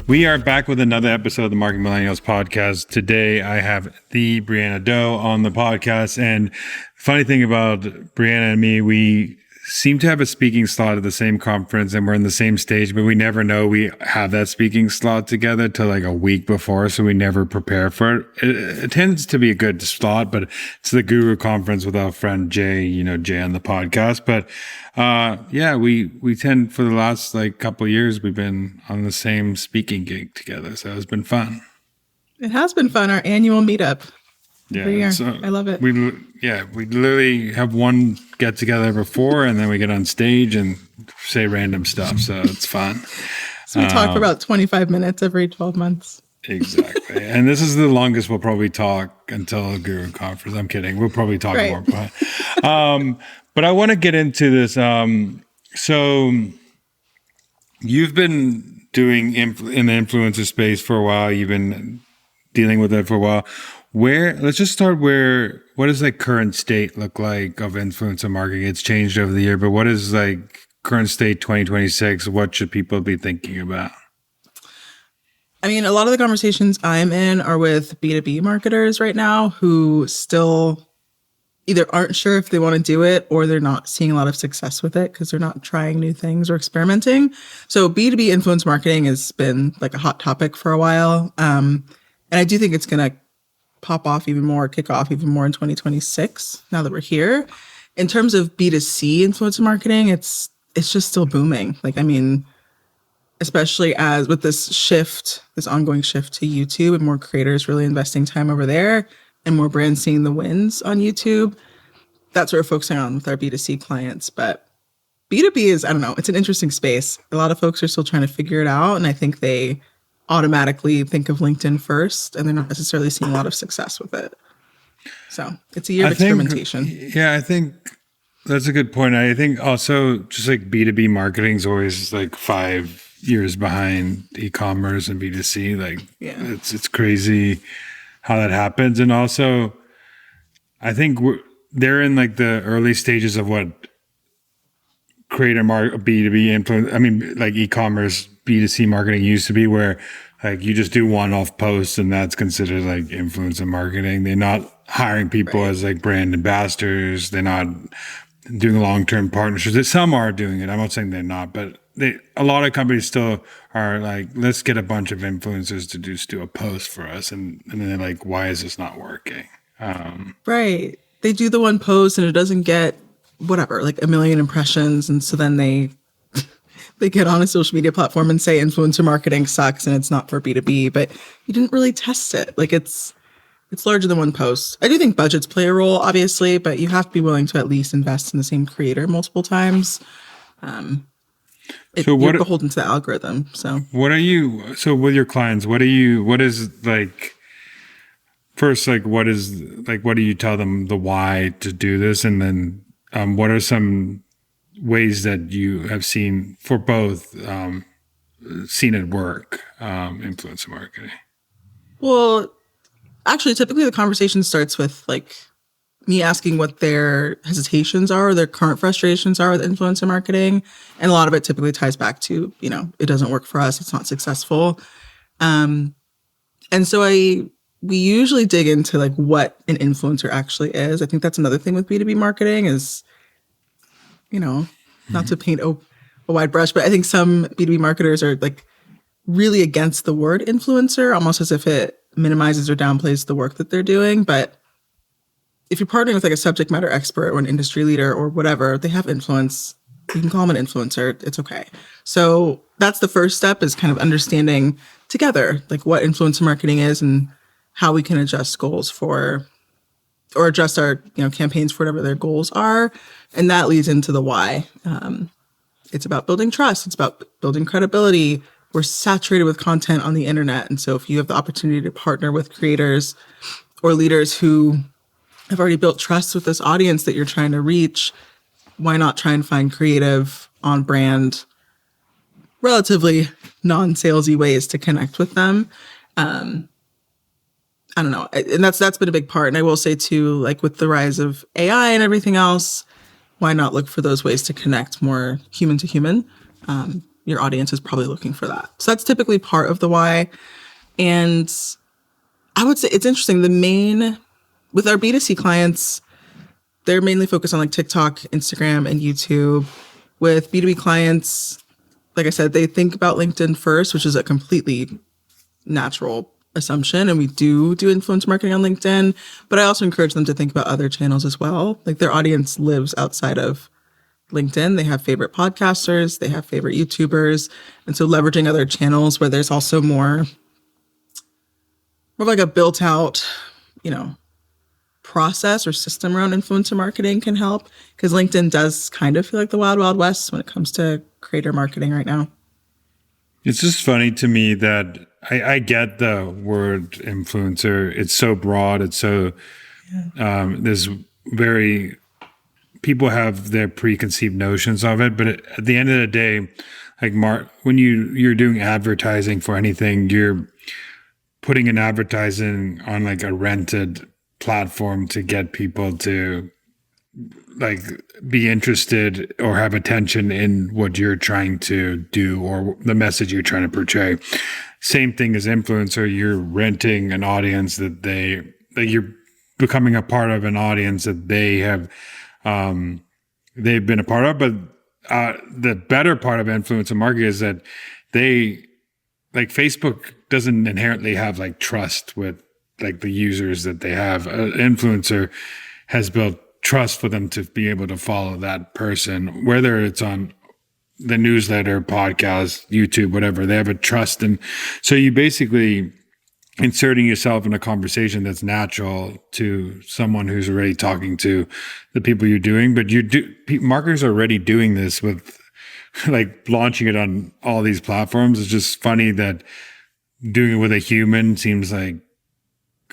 We are back with another episode of the Marketing Millennials podcast. Today, I have the Brianna Doe on the podcast. And funny thing about Brianna and me, we seem to have a speaking slot at the same conference and we're in the same stage, but we never know we have that speaking slot together till like a week before. So we never prepare for it. It tends to be a good slot, but it's the Guru conference with our friend Jay, Jay on the podcast. But we tend for the last like couple of years, we've been on the same speaking gig together. So it's been fun. It has been fun. Our annual meetup. Yeah, so I love it. We literally have one get together before, and then we get on stage and say random stuff. So it's fun. So we talk for about 25 minutes every 12 months. Exactly. And this is the longest we'll probably talk until the Guru conference. I'm kidding. We'll probably talk more. But I want to get into this. So you've been doing in the influencer space for a while. You've been dealing with it for a while. Let's just start what does like current state look like of influencer marketing? It's changed over the year, but what is like current state 2026? What should people be thinking about? I mean, a lot of the conversations I'm in are with B2B marketers right now who still either aren't sure if they want to do it or they're not seeing a lot of success with it because they're not trying new things or experimenting. So B2B influence marketing has been like a hot topic for a while. And I do think it's going to pop off even more, kick off even more in 2026 now that we're here. In terms of B2C influencer marketing, it's just still booming. Like, I mean, especially as with this ongoing shift to YouTube and more creators really investing time over there and more brands seeing the wins on YouTube. That's what we're focusing on with our B2C clients. But B2B is, I don't know, it's an interesting space. A lot of folks are still trying to figure it out. And I think they automatically think of LinkedIn first, and they're not necessarily seeing a lot of success with it. So it's a year of experimentation. Yeah, I think that's a good point. I think also just like B2B marketing is always like 5 years behind e-commerce and B2C. Like it's crazy how that happens. And also I think they're in like the early stages of what creator B2B influence. I mean, like e-commerce B2C marketing used to be, where like you just do one-off posts and that's considered like influencer marketing. They're not hiring people as like brand ambassadors. They're not doing long-term partnerships. Some are doing it. I'm not saying they're not, but a lot of companies still are like, let's get a bunch of influencers to just do a post for us. And then they're like, why is this not working? Right. They do the one post and it doesn't get whatever, like 1 million impressions. And so then they get on a social media platform and say influencer marketing sucks and it's not for B2B, but you didn't really test it. Like it's larger than one post. I do think budgets play a role, obviously, but you have to be willing to at least invest in the same creator multiple times. You're beholden to the algorithm. So with your clients, what do you tell them the why to do this? And then what are some ways that you have seen for both seen it work, influencer marketing? Well, actually, typically the conversation starts with like me asking what their hesitations are, their current frustrations are with influencer marketing. And a lot of it typically ties back to, it doesn't work for us. It's not successful. And so we usually dig into like what an influencer actually is. I think that's another thing with B2B marketing is, not to paint a wide brush, but I think some B2B marketers are like really against the word influencer, almost as if it minimizes or downplays the work that they're doing. But if you're partnering with like a subject matter expert or an industry leader or whatever, they have influence. You can call them an influencer. It's okay. So that's the first step, is kind of understanding together like what influencer marketing is and how we can adjust goals or adjust our campaigns for whatever their goals are. And that leads into the why. It's about building trust. It's about building credibility. We're saturated with content on the internet. And so if you have the opportunity to partner with creators or leaders who have already built trust with this audience that you're trying to reach, why not try and find creative, on brand, relatively non-salesy ways to connect with them? I don't know. And that's been a big part. And I will say too, like with the rise of AI and everything else, why not look for those ways to connect more human to human? your audience is probably looking for that. So that's typically part of the why. And I would say it's interesting. With our B2C clients, they're mainly focused on like TikTok, Instagram, and YouTube. With B2B clients, like I said, they think about LinkedIn first, which is a completely natural assumption. And we do influencer marketing on LinkedIn, but I also encourage them to think about other channels as well. Like their audience lives outside of LinkedIn. They have favorite podcasters, they have favorite YouTubers. And so leveraging other channels where there's also more like a built out, process or system around influencer marketing can help, because LinkedIn does kind of feel like the wild, wild west when it comes to creator marketing right now. It's just funny to me that I get the word influencer. It's so broad. It's so, there's people have their preconceived notions of it. But at the end of the day, like when you're doing advertising for anything, you're putting an advertising on like a rented platform to get people to like be interested or have attention in what you're trying to do or the message you're trying to portray. Same thing as influencer. You're renting an audience that you're becoming a part of an audience that they've been a part of. But the better part of influencer marketing is that Facebook doesn't inherently have like trust with like the users that they have. An influencer has built trust for them to be able to follow that person, whether it's on the newsletter, podcast, YouTube, whatever. They have a trust. And so you basically inserting yourself in a conversation that's natural to someone who's already talking to the people you're doing. But marketers are already doing this with like launching it on all these platforms. It's just funny that doing it with a human seems like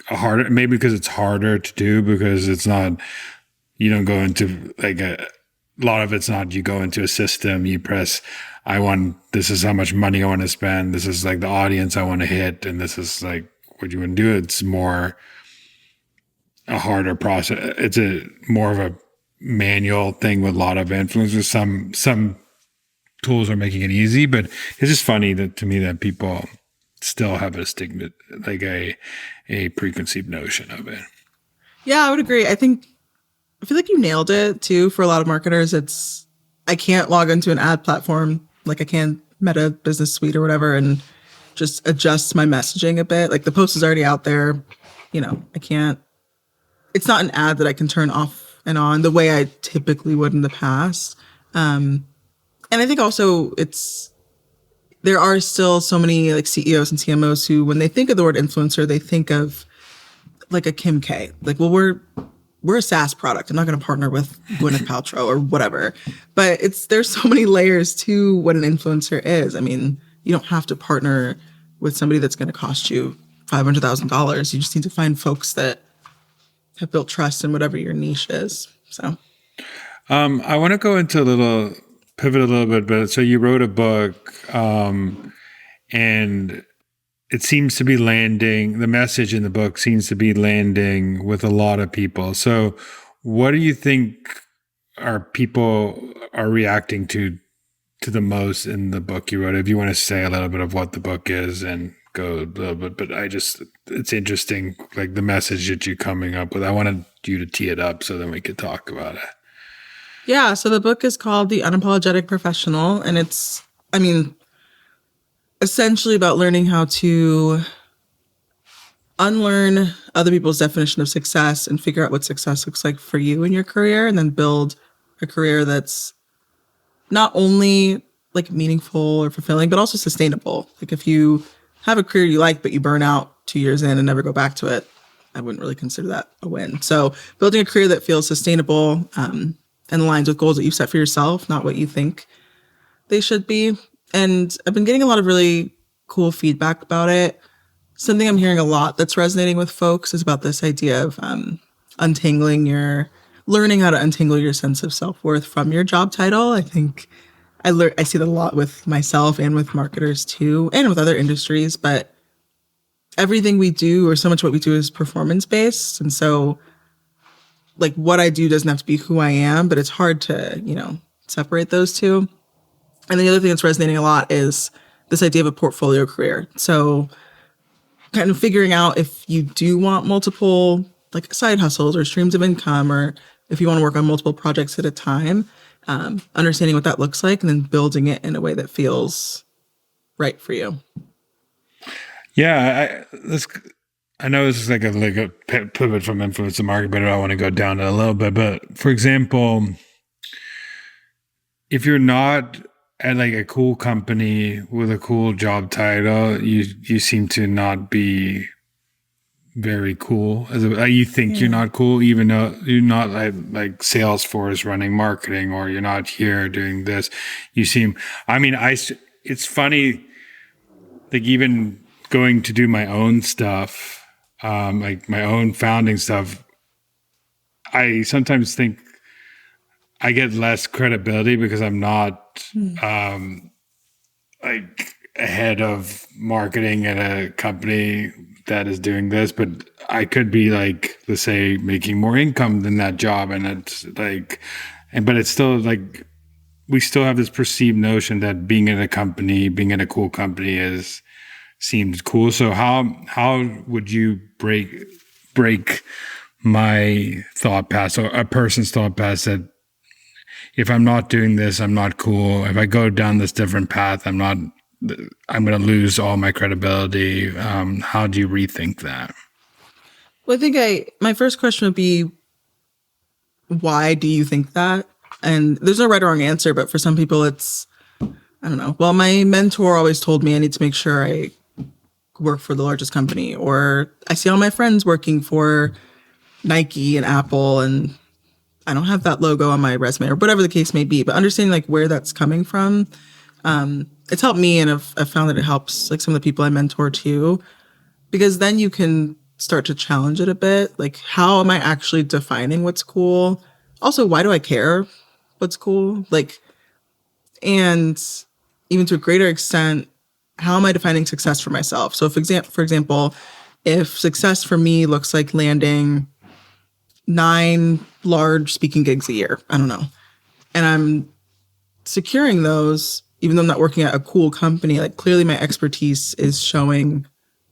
harder, maybe because it's harder to do, because it's not, you don't go into like a lot of it's not, you go into a system, you press, this is how much money I want to spend. This is like the audience I want to hit. And this is like what you want to do. It's more a harder process. It's more of a manual thing with a lot of influencers. Some tools are making it easy, but it's just funny to me that people still have a stigma, like a preconceived notion of it. Yeah, I would agree. I feel like you nailed it too. For a lot of marketers, I can't log into an ad platform like I can Meta Business Suite or whatever and just adjust my messaging a bit. Like the post is already out there. I can't, it's not an ad that I can turn off and on the way I typically would in the past. And I think also there are still so many like CEOs and CMOs who, when they think of the word influencer, they think of like a Kim K. Like, well, we're a SaaS product. I'm not going to partner with Gwyneth Paltrow or whatever. But there's so many layers to what an influencer is. I mean, you don't have to partner with somebody that's going to cost you $500,000. You just need to find folks that have built trust in whatever your niche is. So, I want to go into pivot a little bit, but so you wrote a book, and it seems to be landing, the message in the book seems to be landing with a lot of people. So what do you think people are reacting to the most in the book you wrote? If you want to say a little bit of what the book is and go a little bit, but it's interesting, like the message that you're coming up with. I wanted you to tee it up so then we could talk about it. Yeah, so the book is called The Unapologetic Professional, and it's, essentially about learning how to unlearn other people's definition of success and figure out what success looks like for you in your career, and then build a career that's not only like meaningful or fulfilling, but also sustainable. Like if you have a career you like, but you burn out 2 years in and never go back to it, I wouldn't really consider that a win. So building a career that feels sustainable, and aligns with goals that you've set for yourself, not what you think they should be. And I've been getting a lot of really cool feedback about it. Something I'm hearing a lot that's resonating with folks is about this idea of learning how to untangle your sense of self-worth from your job title. I think I see that a lot with myself and with marketers too, and with other industries, but everything we do, or so much what we do, is performance-based. And so like what I do doesn't have to be who I am, but it's hard to, separate those two. And the other thing that's resonating a lot is this idea of a portfolio career. So kind of figuring out if you do want multiple like side hustles or streams of income, or if you want to work on multiple projects at a time, understanding what that looks like and then building it in a way that feels right for you. Yeah, I know this is like a pivot from influencer marketing, but I want to go down it a little bit. But for example, if you're not at like a cool company with a cool job title, you seem to not be very cool. You think you're not cool, even though you're not like Salesforce running marketing, or you're not here doing this. You seem. I mean, it's funny. Like even going to do my own stuff, like my own founding stuff, I sometimes think I get less credibility because I'm not like head of marketing at a company that is doing this, but I could be like, let's say, making more income than that job. And it's like, but it's still like, we still have this perceived notion that being in a company, being in a cool company seems cool. So how would you break my thought pass, or a person's thought pass, that if I'm not doing this, I'm not cool. If I go down this different path, I'm going to lose all my credibility. How do you rethink that? Well, I think my first question would be, why do you think that? And there's no right or wrong answer, but for some people it's, I don't know. Well, my mentor always told me I need to make sure I work for the largest company, or I see all my friends working for Nike and Apple and I don't have that logo on my resume, or whatever the case may be. But understanding like where that's coming from, it's helped me, and I've found that it helps like some of the people I mentor too, because then you can start to challenge it a bit. Like, how am I actually defining what's cool? Also, why do I care what's cool? Like, and even to a greater extent, how am I defining success for myself? So for example, if success for me looks like landing 9 large speaking gigs a year, I don't know, and I'm securing those, even though I'm not working at a cool company, like clearly my expertise is showing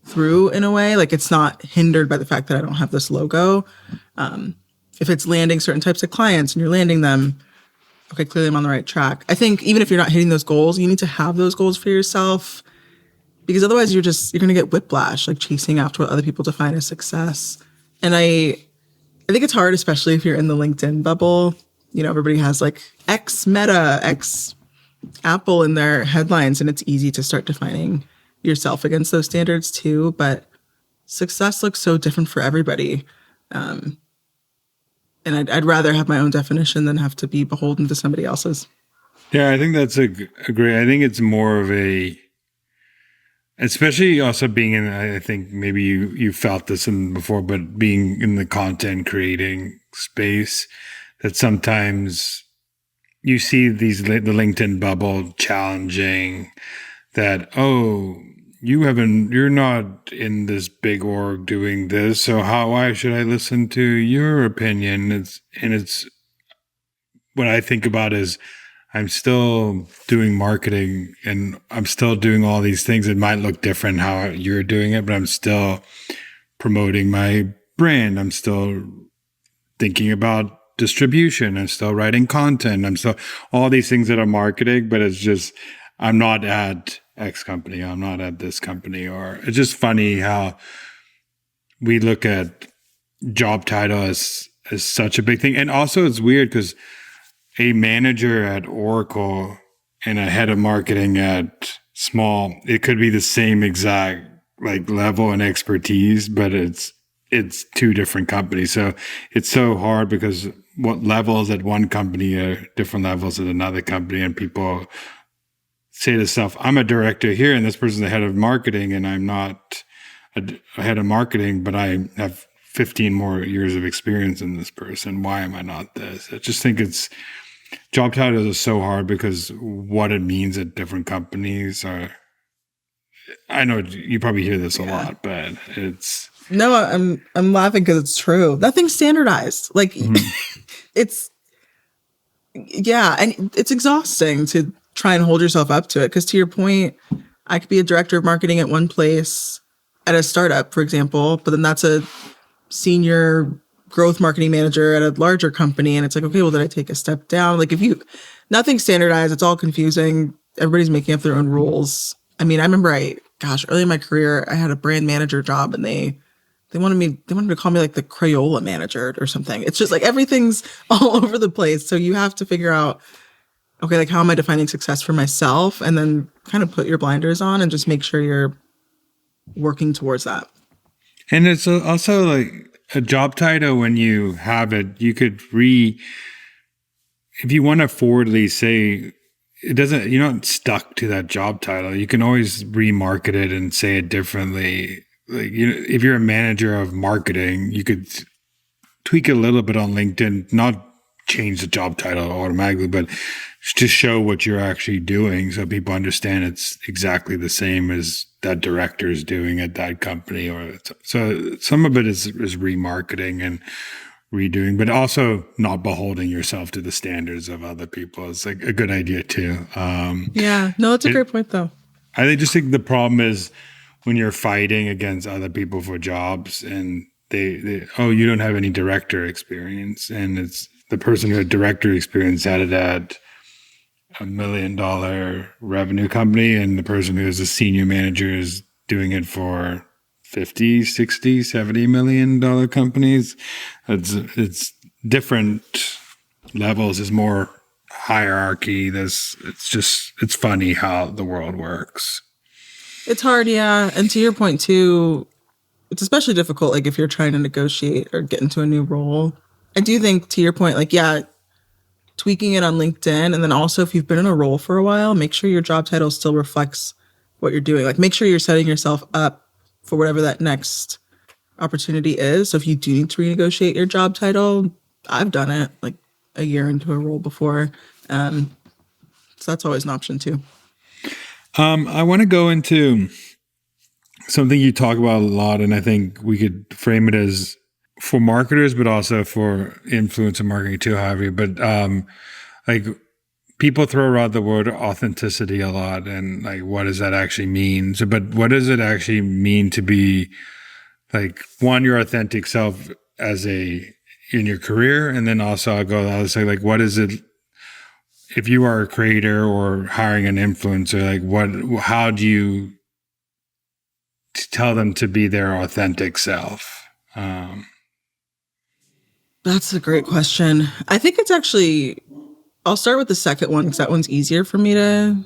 through in a way. Like it's not hindered by the fact that I don't have this logo. If it's landing certain types of clients and you're landing them, okay, clearly I'm on the right track. I think even if you're not hitting those goals, you need to have those goals for yourself, because otherwise you're going to get whiplash, like chasing after what other people define as success. And I think it's hard, especially if you're in the LinkedIn bubble. You know, everybody has like X Meta, X Apple in their headlines, and it's easy to start defining yourself against those standards too. But success looks so different for everybody. And I'd rather have my own definition than have to be beholden to somebody else's. Yeah, I think that's a great. I think it's more of especially also being in, I think maybe you felt this before, but being in the content creating space, that sometimes you see the LinkedIn bubble challenging that, oh, you're not in this big org doing this, so why should I listen to your opinion? It's what I think about is, I'm still doing marketing and I'm still doing all these things. It might look different how you're doing it, but I'm still promoting my brand. I'm still thinking about distribution. I'm still writing content. I'm still all these things that are marketing, but it's just, I'm not at X company. I'm not at this company. Or it's just funny how we look at job title as such a big thing. And also it's weird because a manager at Oracle and a head of marketing at Small, it could be the same exact like level and expertise, but it's 2 different companies. So it's so hard because what levels at one company are different levels at another company, and people say to themselves, I'm a director here and this person's the head of marketing, and I'm not a head of marketing, but I have 15 more years of experience than this person. Why am I not this? I just think job titles are so hard because what it means at different companies are, I know you probably hear this a lot, but it's. No, I'm laughing because it's true. Nothing's standardized. Like it's, yeah. And it's exhausting to try and hold yourself up to it. Because to your point, I could be a director of marketing at one place at a startup, for example, but then that's a senior growth marketing manager at a larger company. And it's like, okay, well, did I take a step down? Like nothing's standardized. It's all confusing. Everybody's making up their own rules. I mean, I remember early in my career, I had a brand manager job and they wanted to call me like the Crayola manager or something. It's just like everything's all over the place. So you have to figure out, okay, like how am I defining success for myself? And then kind of put your blinders on and just make sure you're working towards that. And it's also like a job title, when you have it, you could if you want to forwardly say, you're not stuck to that job title. You can always remarket it and say it differently. Like, if you're a manager of marketing, you could tweak it a little bit on LinkedIn, not change the job title automatically, but just show what you're actually doing so people understand it's exactly the same as that director is doing at that company. So some of it is remarketing and redoing, but also not beholding yourself to the standards of other people. It's like a good idea too. It's a great point though. I just think the problem is when you're fighting against other people for jobs and they you don't have any director experience, and it's the person who had director experience had it at $1 million revenue company, and the person who is a senior manager is doing it for 50, 60, $70 million companies. It's different levels. There's more hierarchy. It's funny how the world works. It's hard, yeah. And to your point too, it's especially difficult like if you're trying to negotiate or get into a new role. I do think, to your point, like, yeah, tweaking it on LinkedIn. And then also, if you've been in a role for a while, make sure your job title still reflects what you're doing. Like, make sure you're setting yourself up for whatever that next opportunity is. So if you do need to renegotiate your job title, I've done it like a year into a role before. So that's always an option too. I want to go into something you talk about a lot, and I think we could frame it as for marketers, but also for influencer marketing too, however. But like, people throw around the word authenticity a lot, and like, what does that actually mean? So, but what does it actually mean to be like, one, your authentic self in your career, and then also I'll go the other side, like, what is it if you are a creator or hiring an influencer? Like, how do you tell them to be their authentic self? That's a great question. I think it's actually, I'll start with the second one because that one's easier for me to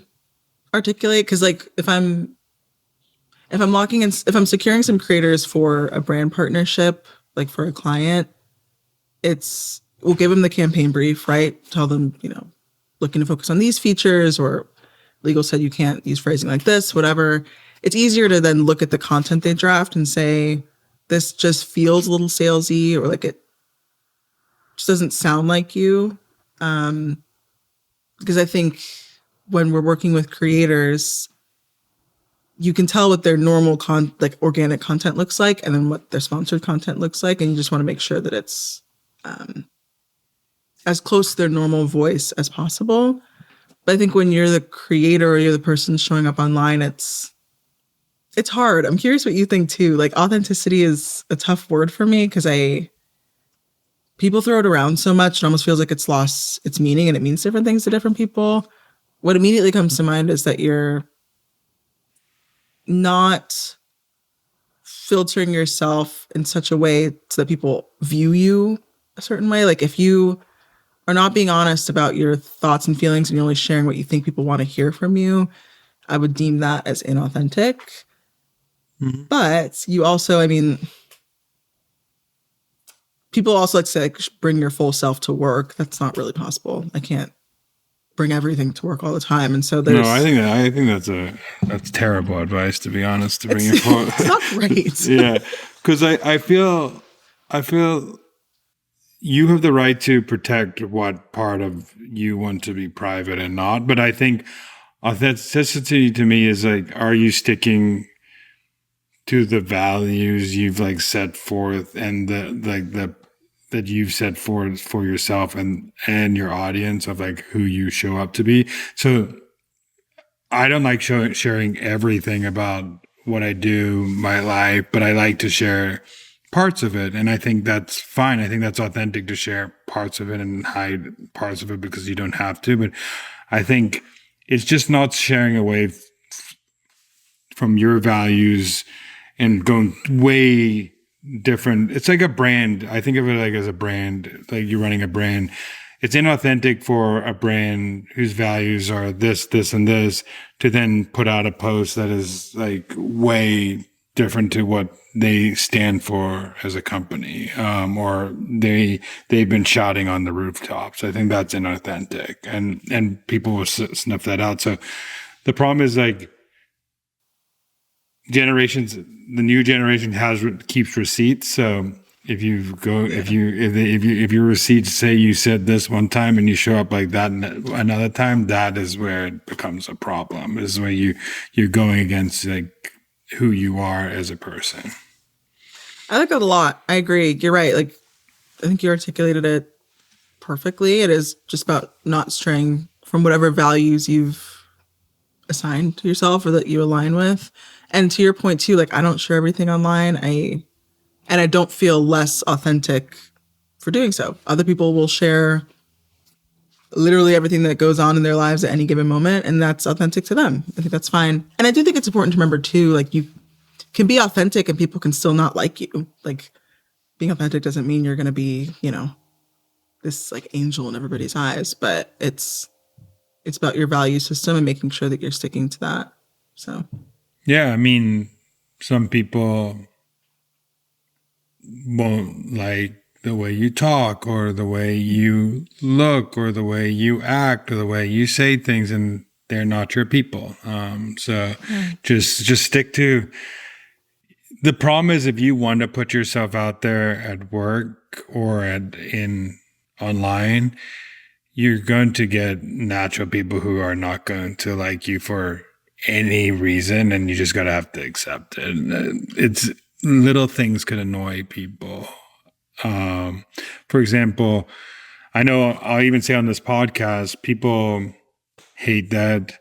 articulate. Because like if I'm securing some creators for a brand partnership, like for a client, we'll give them the campaign brief, right? Tell them, looking to focus on these features, or legal said you can't use phrasing like this, whatever. It's easier to then look at the content they draft and say, this just feels a little salesy, or like it just doesn't sound like you. Because I think when we're working with creators, you can tell what their normal organic content looks like, and then what their sponsored content looks like. And you just want to make sure that it's as close to their normal voice as possible. But I think when you're the creator or you're the person showing up online, it's hard. I'm curious what you think too. Like, authenticity is a tough word for me because people throw it around so much, it almost feels like it's lost its meaning and it means different things to different people. What immediately comes to mind is that you're not filtering yourself in such a way so that people view you a certain way. Like, if you are not being honest about your thoughts and feelings and you're only sharing what you think people want to hear from you, I would deem that as inauthentic. Mm-hmm. But you also, people also like to say, like, bring your full self to work. That's not really possible. I can't bring everything to work all the time. And so there's... No, I think that's terrible advice, to be honest, to bring your full... It's not great. Yeah. Because I feel you have the right to protect what part of you want to be private and not. But I think authenticity to me is like, are you sticking to the values you've like set forth and that you've set forth for yourself and your audience of like who you show up to be? So I don't like sharing everything about what I do, my life, but I like to share parts of it. And I think that's fine. I think that's authentic to share parts of it and hide parts of it because you don't have to. But I think it's just not sharing away from your values and going way different. It's like a brand. I think of it like as a brand, like you're running a brand. It's inauthentic for a brand whose values are this, this, and this to then put out a post that is like way different to what they stand for as a company, or they've been shouting on the rooftops. I think that's inauthentic, and people will sniff that out. So the problem is like the new generation keeps receipts. So if if your receipts say you said this one time and you show up like that another time, that is where it becomes a problem. This is where you're going against like who you are as a person. I like that a lot. I agree. You're right. Like, I think you articulated it perfectly. It is just about not straying from whatever values you've assigned to yourself or that you align with. And to your point too, like I don't share everything online. I don't feel less authentic for doing so. Other people will share literally everything that goes on in their lives at any given moment, and that's authentic to them. I think that's fine. And I do think it's important to remember too, like you can be authentic and people can still not like you. Like being authentic doesn't mean you're going to be, this like angel in everybody's eyes, but it's about your value system and making sure that you're sticking to that. So, yeah, I mean, some people won't like the way you talk or the way you look or the way you act or the way you say things, and they're not your people. Just stick to. The problem is if you want to put yourself out there at work or in online, you're going to get natural people who are not going to like you for any reason, and you just gotta have to accept it. It's little things could annoy people. For example, I know I'll even say on this podcast, people hate that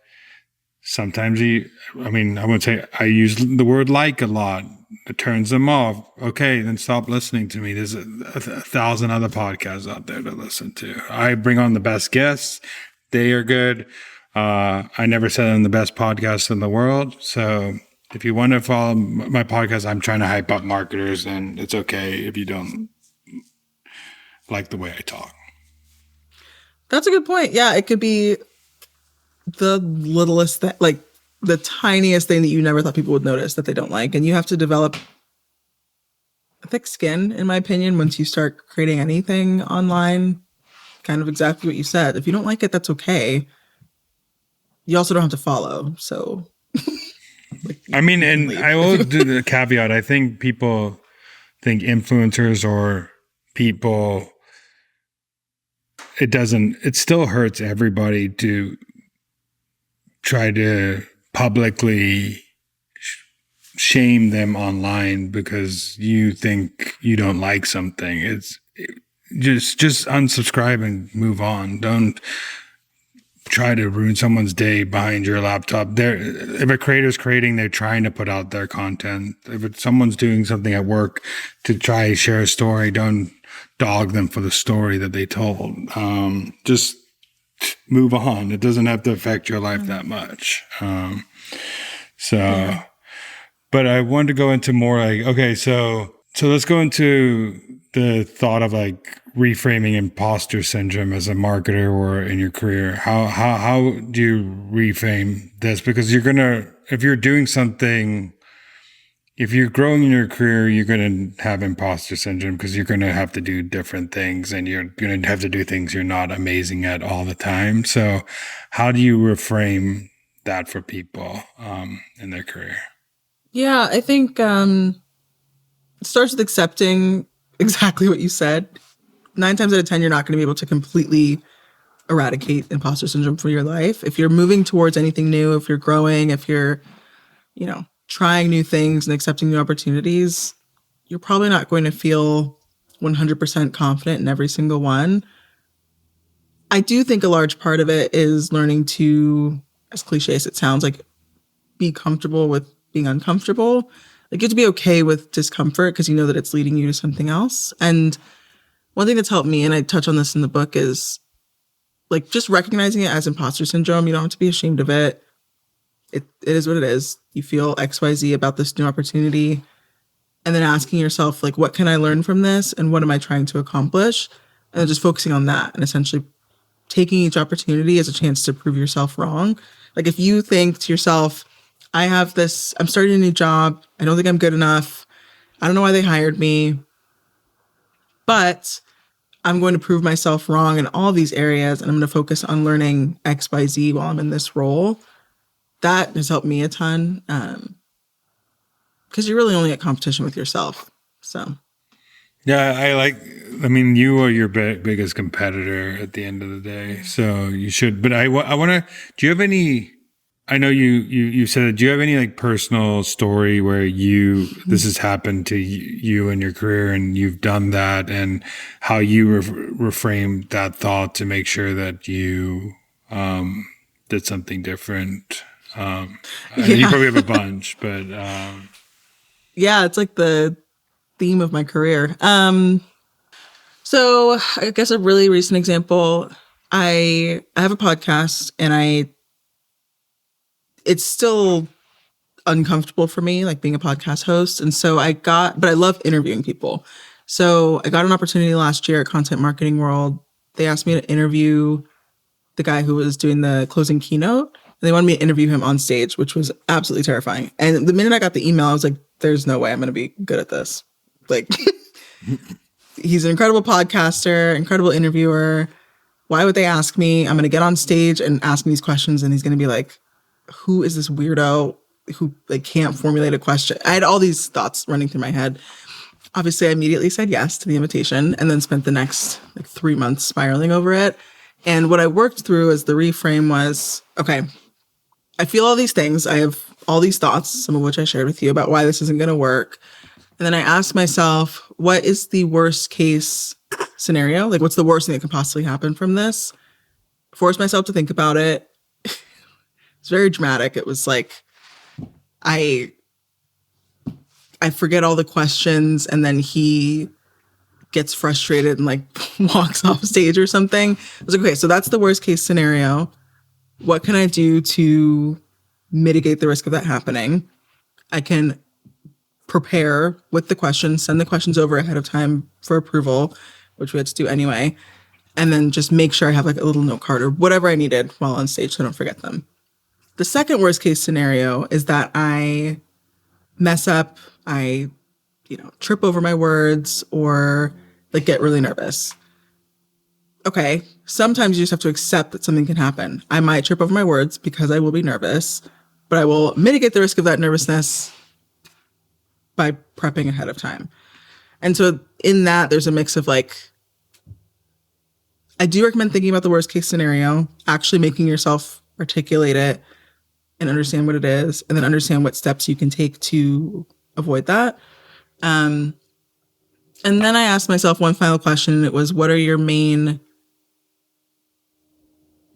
sometimes I wouldn't say I use the word like a lot. It turns them off. Okay, then stop listening to me. There's a thousand other podcasts out there to listen to. I bring on the best guests. They are good. I never said I'm the best podcast in the world. So if you want to follow my podcast, I'm trying to hype up marketers, and it's okay if you don't like the way I talk. That's a good point. Yeah, it could be the littlest thing, like the tiniest thing that you never thought people would notice that they don't like. And you have to develop a thick skin, in my opinion, once you start creating anything online. Kind of exactly what you said. If you don't like it, that's okay. You also don't have to follow. So, I mean, and I will do the caveat. I think people think influencers or people, it still hurts everybody to try to publicly shame them online because you think you don't like something. It's just unsubscribe and move on. Don't try to ruin someone's day behind your laptop. If a creator's creating, they're trying to put out their content. If someone's doing something at work to try to share a story, don't dog them for the story that they told. Just move on. It doesn't have to affect your life that much. But I wanted to go into more like, okay, so let's go into the thought of like reframing imposter syndrome as a marketer or in your career. How do you reframe this? Because if you're doing something, if you're growing in your career, you're going to have imposter syndrome because you're going to have to do different things and you're going to have to do things you're not amazing at all the time. So how do you reframe that for people in their career? Yeah, I think it starts with accepting exactly what you said. 9 times out of 10, you're not going to be able to completely eradicate imposter syndrome for your life. If you're moving towards anything new, if you're growing, if you're, trying new things and accepting new opportunities, you're probably not going to feel 100% confident in every single one. I do think a large part of it is learning to as cliche as it sounds, like be comfortable with being uncomfortable. Like you have to be okay with discomfort because you know that it's leading you to something else. And one thing that's helped me, and I touch on this in the book, is like just recognizing it as imposter syndrome. You don't have to be ashamed of it. It is what it is. You feel XYZ about this new opportunity. And then asking yourself, like, what can I learn from this? And what am I trying to accomplish? And then just focusing on that and essentially taking each opportunity as a chance to prove yourself wrong. Like if you think to yourself, I'm starting a new job. I don't think I'm good enough. I don't know why they hired me, but I'm going to prove myself wrong in all these areas. And I'm going to focus on learning X, Y, Z while I'm in this role. That has helped me a ton. Because you're really only at competition with yourself. So. Yeah, I mean, you are your biggest competitor at the end of the day. So you should, but I want to, do you have any, I know you said it, do you have any like personal story where this has happened to you in your career and you've done that and how you reframed that thought to make sure that you did something different? You probably have a bunch, but yeah, it's like the theme of my career. So I guess a really recent example, I have a podcast and it's still uncomfortable for me, like being a podcast host. And so but I love interviewing people. So I got an opportunity last year at Content Marketing World. They asked me to interview the guy who was doing the closing keynote. And they wanted me to interview him on stage, which was absolutely terrifying. And the minute I got the email, I was like, there's no way I'm going to be good at this. Like, he's an incredible podcaster, incredible interviewer. Why would they ask me? I'm going to get on stage and ask me these questions. And he's going to be like, who is this weirdo who like can't formulate a question? I had all these thoughts running through my head. Obviously, I immediately said yes to the invitation and then spent the next like 3 months spiraling over it. And what I worked through as the reframe was, okay, I feel all these things. I have all these thoughts, some of which I shared with you about why this isn't going to work. And then I asked myself, what is the worst case scenario? Like, what's the worst thing that could possibly happen from this? Forced myself to think about it. It's very dramatic. It was like, I forget all the questions and then he gets frustrated and like walks off stage or something. I was like, okay, so that's the worst case scenario. What can I do to mitigate the risk of that happening? I can prepare with the questions, send the questions over ahead of time for approval, which we had to do anyway. And then just make sure I have like a little note card or whatever I needed while on stage so I don't forget them. The second worst case scenario is that I mess up, I trip over my words or like get really nervous. Okay, sometimes you just have to accept that something can happen. I might trip over my words because I will be nervous, but I will mitigate the risk of that nervousness by prepping ahead of time. And so in that, there's a mix of like, I do recommend thinking about the worst case scenario, actually making yourself articulate it and understand what it is, and then understand what steps you can take to avoid that. And then I asked myself one final question, and it was, what are your main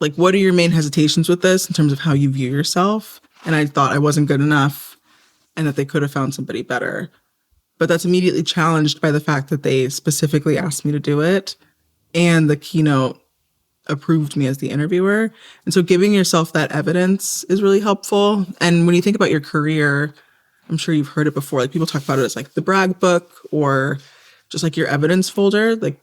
hesitations with this in terms of how you view yourself? And I thought I wasn't good enough and that they could have found somebody better. But that's immediately challenged by the fact that they specifically asked me to do it and the keynote approved me as the interviewer. And so giving yourself that evidence is really helpful. And when you think about your career, I'm sure you've heard it before. Like people talk about it as like the brag book or just like your evidence folder. Like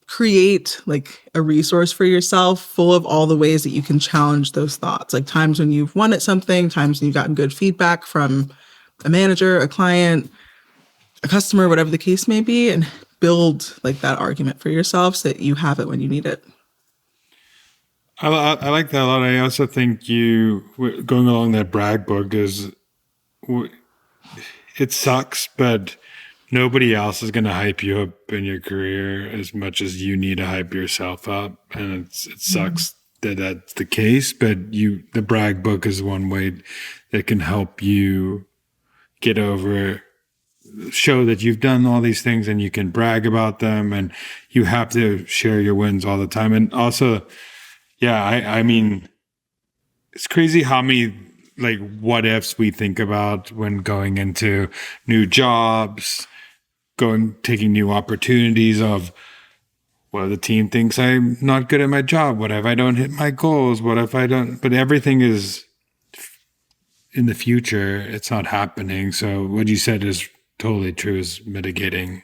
create like a resource for yourself full of all the ways that you can challenge those thoughts. Like times when you've won at something, times when you've gotten good feedback from a manager, a client, a customer, whatever the case may be, and build like that argument for yourself so that you have it when you need it. I like that a lot. I also think going along that brag book is, it sucks, but nobody else is going to hype you up in your career as much as you need to hype yourself up. And it sucks that that's the case, but the brag book is one way that can help you get over, show that you've done all these things and you can brag about them, and you have to share your wins all the time. And also, yeah, I mean, it's crazy how many like what ifs we think about when going into new jobs, taking new opportunities of, well, the team thinks I'm not good at my job. What if I don't hit my goals? What if I don't? But everything is in the future. It's not happening. So what you said is totally true, is mitigating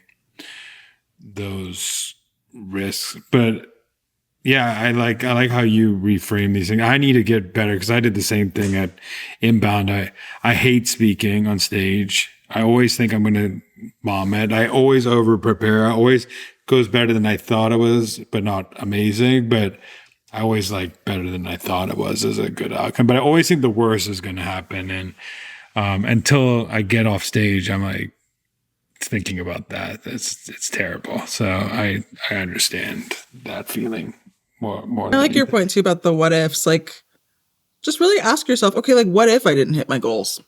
those risks. But yeah, I like how you reframe these things. I need to get better because I did the same thing at Inbound. I hate speaking on stage. I always think I'm going to bomb it. I always over prepare. I always goes better than I thought it was, but not amazing. But I always like better than I thought it was as a good outcome. But I always think the worst is going to happen. And until I get off stage, I'm like thinking about that. It's terrible. So I understand that feeling more. I like your point too about the what ifs. Like, just really ask yourself, okay, like what if I didn't hit my goals?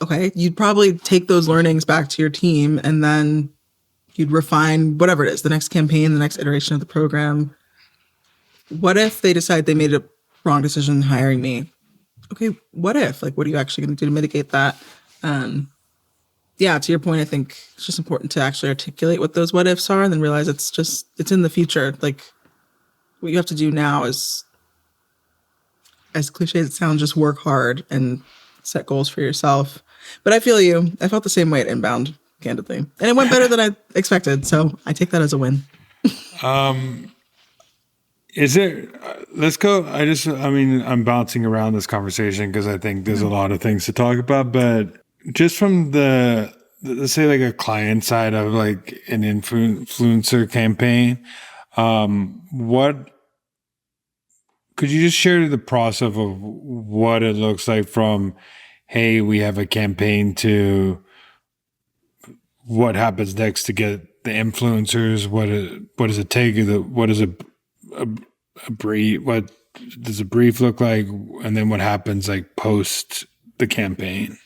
Okay, you'd probably take those learnings back to your team and then you'd refine whatever it is, the next campaign, the next iteration of the program. What if they decide they made a wrong decision hiring me? Okay, what if? Like, what are you actually going to do to mitigate that? Yeah, to your point, I think it's just important to actually articulate what those what ifs are and then realize it's in the future. Like, what you have to do now is, as cliche as it sounds, just work hard and set goals for yourself. But I feel you. I felt the same way at Inbound, candidly. And it went better than I expected. So I take that as a win. Is it, let's go. I'm bouncing around this conversation because I think there's a lot of things to talk about, but just from let's say like a client side of like an influencer campaign, what could you just share the process of what it looks like from, hey, we have a campaign to what happens next to get the influencers? What does it take? What does a brief? What does a brief look like? And then what happens like post the campaign?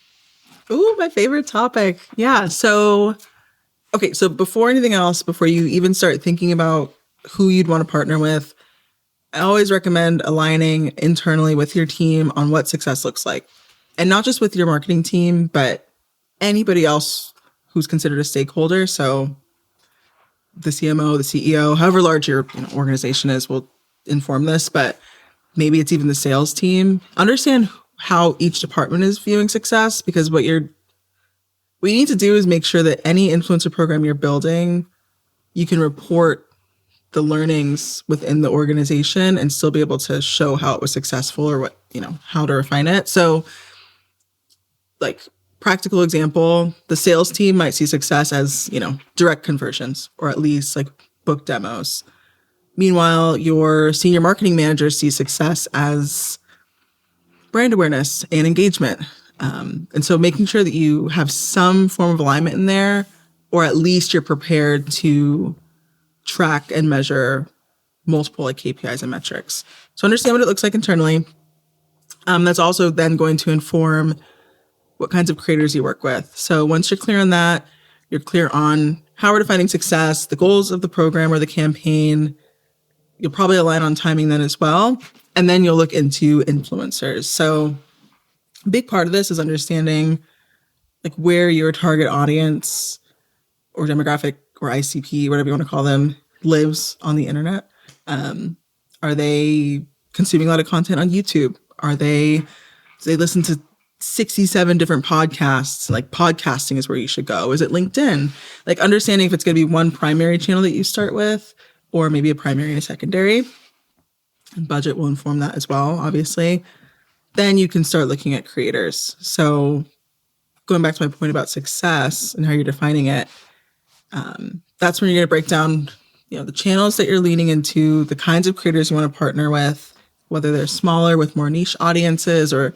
Ooh, my favorite topic. Yeah. So before anything else, before you even start thinking about who you'd want to partner with, I always recommend aligning internally with your team on what success looks like. And not just with your marketing team, but anybody else who's considered a stakeholder. So the CMO, the CEO, however large your organization is, will inform this, but maybe it's even the sales team. Understand how each department is viewing success, because what you need to do is make sure that any influencer program you're building, you can report the learnings within the organization and still be able to show how it was successful or what, how to refine it. So like practical example, the sales team might see success as, direct conversions or at least like book demos. Meanwhile, your senior marketing manager sees success as brand awareness and engagement. And so making sure that you have some form of alignment in there, or at least you're prepared to track and measure multiple like KPIs and metrics. So understand what it looks like internally. That's also then going to inform what kinds of creators you work with. So once you're clear on that, you're clear on how we're defining success, the goals of the program or the campaign, you'll probably align on timing then as well. And then you'll look into influencers. So a big part of this is understanding like where your target audience or demographic or ICP, whatever you want to call them, lives on the internet. Are they consuming a lot of content on YouTube? Do they listen to 67 different podcasts? Like podcasting is where you should go. Is it LinkedIn? Like understanding if it's going to be one primary channel that you start with, or maybe a primary and a secondary. And budget will inform that as well, obviously. Then you can start looking at creators. So going back to my point about success and how you're defining it, that's when you're going to break down, the channels that you're leaning into, the kinds of creators you want to partner with, whether they're smaller with more niche audiences or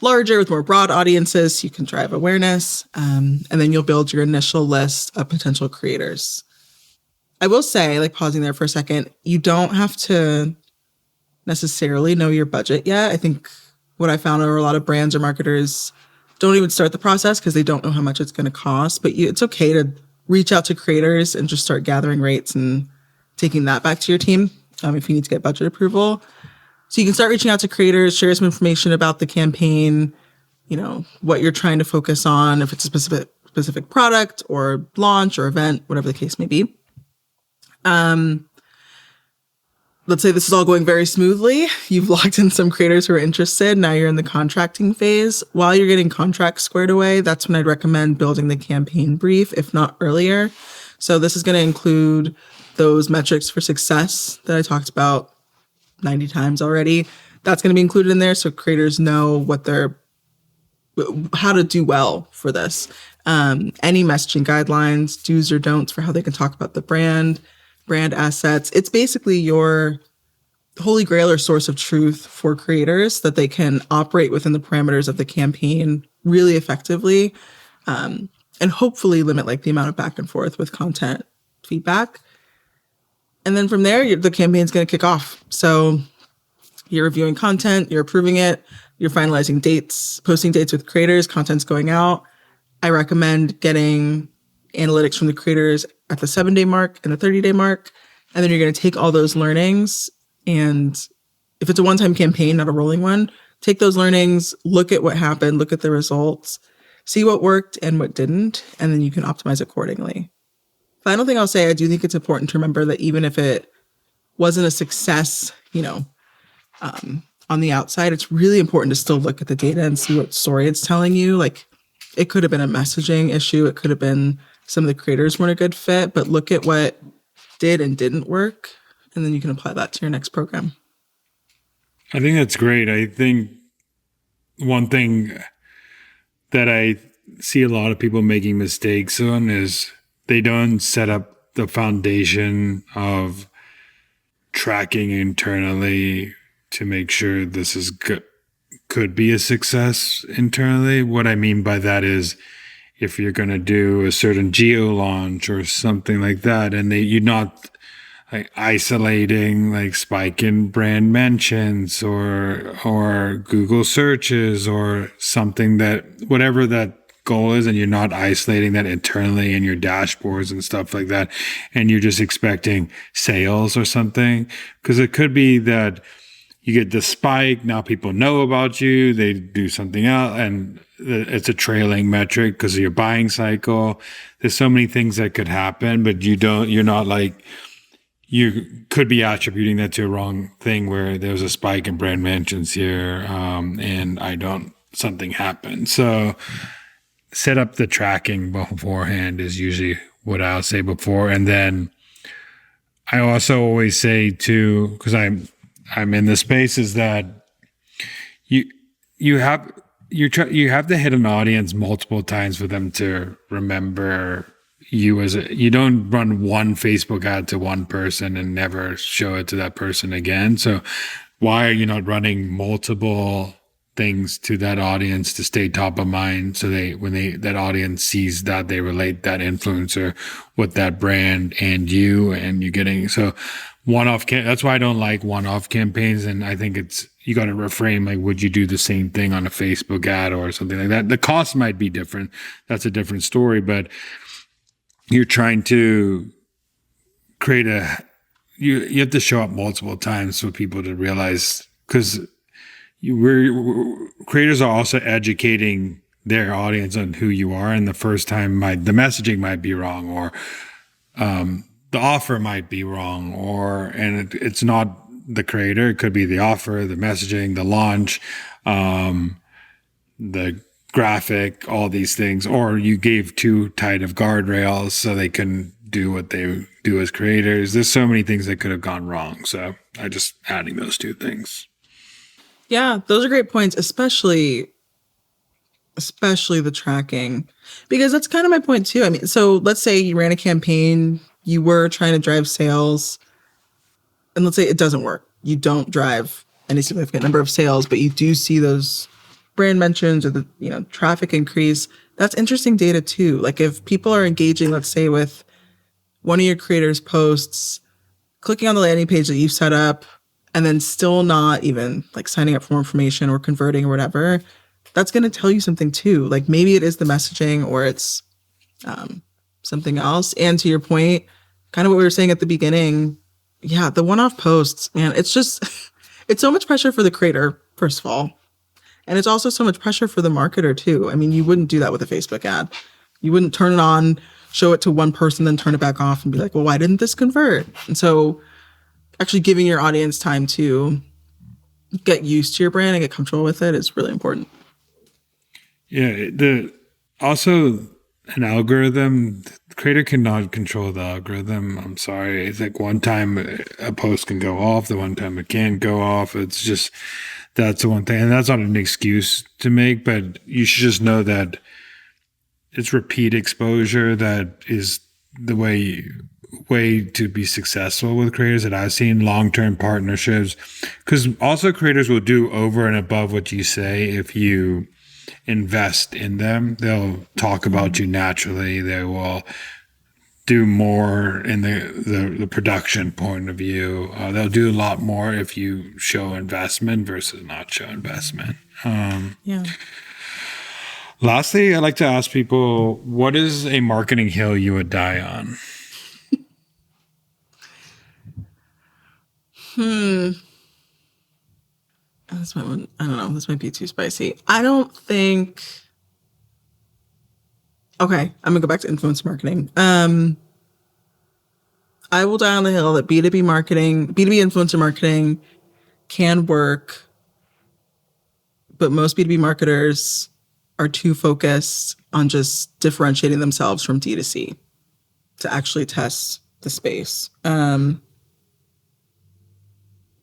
larger with more broad audiences, so you can drive awareness. And then you'll build your initial list of potential creators. I will say, like pausing there for a second, you don't have to necessarily know your budget yet. I think what I found are a lot of brands or marketers don't even start the process because they don't know how much it's going to cost. But it's okay to reach out to creators and just start gathering rates and taking that back to your team if you need to get budget approval. So you can start reaching out to creators, share some information about the campaign, what you're trying to focus on, if it's a specific product or launch or event, whatever the case may be. Let's say this is all going very smoothly. You've locked in some creators who are interested. Now you're in the contracting phase. While you're getting contracts squared away, that's when I'd recommend building the campaign brief, if not earlier. So this is going to include those metrics for success that I talked about 90 times already. That's going to be included in there so creators know how to do well for this. Any messaging guidelines, do's or don'ts for how they can talk about the brand assets. It's basically your holy grail or source of truth for creators that they can operate within the parameters of the campaign really effectively, and hopefully limit the amount of back and forth with content feedback. And then from there, the campaign's going to kick off. So you're reviewing content, you're approving it, you're finalizing dates, posting dates with creators, content's going out. I recommend getting analytics from the creators at the 7-day mark and the 30-day mark. And then you're going to take all those learnings. And if it's a one-time campaign, not a rolling one, take those learnings, look at what happened, look at the results, see what worked and what didn't, and then you can optimize accordingly. Final thing I'll say, I do think it's important to remember that even if it wasn't a success, on the outside, it's really important to still look at the data and see what story it's telling you. It could have been a messaging issue. It could have been some of the creators weren't a good fit, but look at what did and didn't work, and then you can apply that to your next program. I think that's great. I think one thing that I see a lot of people making mistakes on is they don't set up the foundation of tracking internally to make sure this is could be a success internally. What I mean by that is if you're going to do a certain geo launch or something like that, and you're not isolating spike in brand mentions or Google searches or something, that whatever that goal is, and you're not isolating that internally in your dashboards and stuff like that, and you're just expecting sales or something, because it could be that you get the spike, now people know about you, they do something else, and it's a trailing metric because of your buying cycle. There's so many things that could happen, but you could be attributing that to a wrong thing where there's a spike in brand mentions here, and something happened. So set up the tracking beforehand is usually what I'll say before. And then I also always say too, because I'm in the space, is that you have to hit an audience multiple times for them to remember you. You don't run one Facebook ad to one person and never show it to that person again. So why are you not running multiple things to that audience to stay top of mind, so that audience sees that, they relate that influencer with that brand and you're getting one-off. That's why I don't like one-off campaigns, and I think you got to reframe, would you do the same thing on a Facebook ad or something like that? The cost might be different. That's a different story, but you're trying to create you have to show up multiple times for people to realize, because creators are also educating their audience on who you are, and the first time the messaging might be wrong, or the offer might be wrong, and it's not the creator. It could be the offer, the messaging, the launch, the graphic, all these things, or you gave too tight of guardrails so they can do what they do as creators. There's so many things that could have gone wrong. So I just adding those two things. Yeah, those are great points, especially the tracking, because that's kind of my point too. I mean, so let's say you ran a campaign, you were trying to drive sales, and let's say it doesn't work. You don't drive any significant number of sales, but you do see those brand mentions or the traffic increase. That's interesting data too. If people are engaging, let's say with one of your creators' posts, clicking on the landing page that you've set up, and then still not even signing up for more information or converting or whatever, that's going to tell you something too. Maybe it is the messaging, or it's something else. And to your point, kind of what we were saying at the beginning, yeah, the one-off posts, man, it's just, it's so much pressure for the creator, first of all. And it's also so much pressure for the marketer too. I mean, you wouldn't do that with a Facebook ad. You wouldn't turn it on, show it to one person, then turn it back off and be like, well, why didn't this convert? And so actually giving your audience time to get used to your brand and get comfortable with it is really important. Yeah. Also an algorithm, the creator cannot control the algorithm. I'm sorry. It's like one time a post can go off, the one time it can't go off. It's just, that's the one thing. And that's not an excuse to make, but you should just know that it's repeat exposure that is the way to be successful with creators that I've seen, long-term partnerships. Because also creators will do over and above what you say if you invest in them. They'll talk about you naturally. They will do more in the production point of view. They'll do a lot more if you show investment versus not show investment. Yeah. Lastly, I like to ask people, what is a marketing hill you would die on? This might, I don't know. This might be too spicy. I don't think. Okay, I'm gonna go back to influencer marketing. I will die on the hill that B2B marketing, B2B influencer marketing can work, but most B2B marketers are too focused on just differentiating themselves from D2C to actually test the space.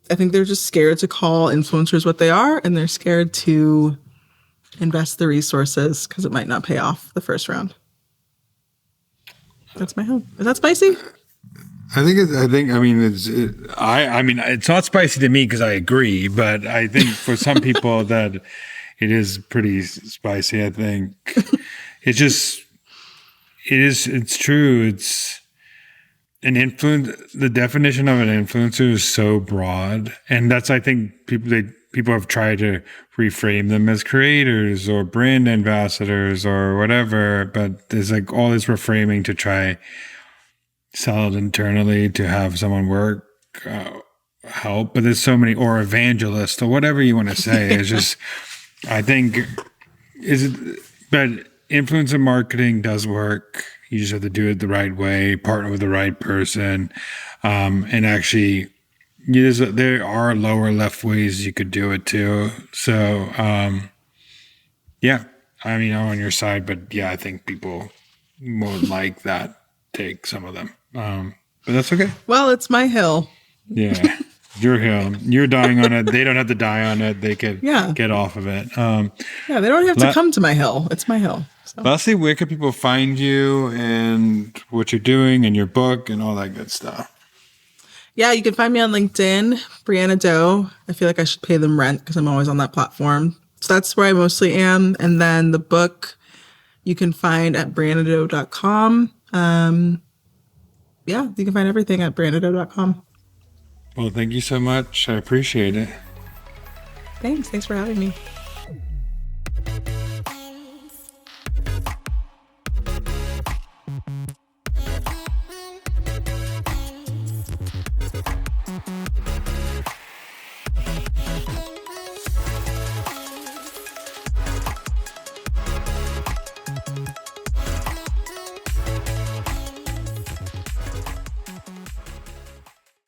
I think they're just scared to call influencers what they are, and they're scared to invest the resources because it might not pay off the first round. That's my hope. Is that spicy? I mean, it's not spicy to me because I agree, but I think for some people that it is pretty spicy. I think it's true. It's an influence. The definition of an influencer is so broad, and that's, I think people have tried to reframe them as creators or brand ambassadors or whatever, but there's like all this reframing to try sell it internally to have someone work help, but there's so many, or evangelist or whatever you want to say. It's just, I think but influencer marketing does work. You just have to do it the right way, partner with the right person, and actually there are lower left ways you could do it too. So yeah, I mean, I'm on your side, but yeah, I think people won't like that take, some of them. But that's okay. Well, it's my hill. Yeah. Your hill. You're dying on it. They don't have to die on it. They could get off of it. They don't have to come to my hill. It's my hill. So. Lastly, where can people find you and what you're doing and your book and all that good stuff? Yeah, you can find me on LinkedIn, Brianna Doe. I feel like I should pay them rent because I'm always on that platform. So that's where I mostly am. And then the book you can find at briannadoe.com. You can find everything at briannadoe.com. Well, thank you so much. I appreciate it. Thanks for having me.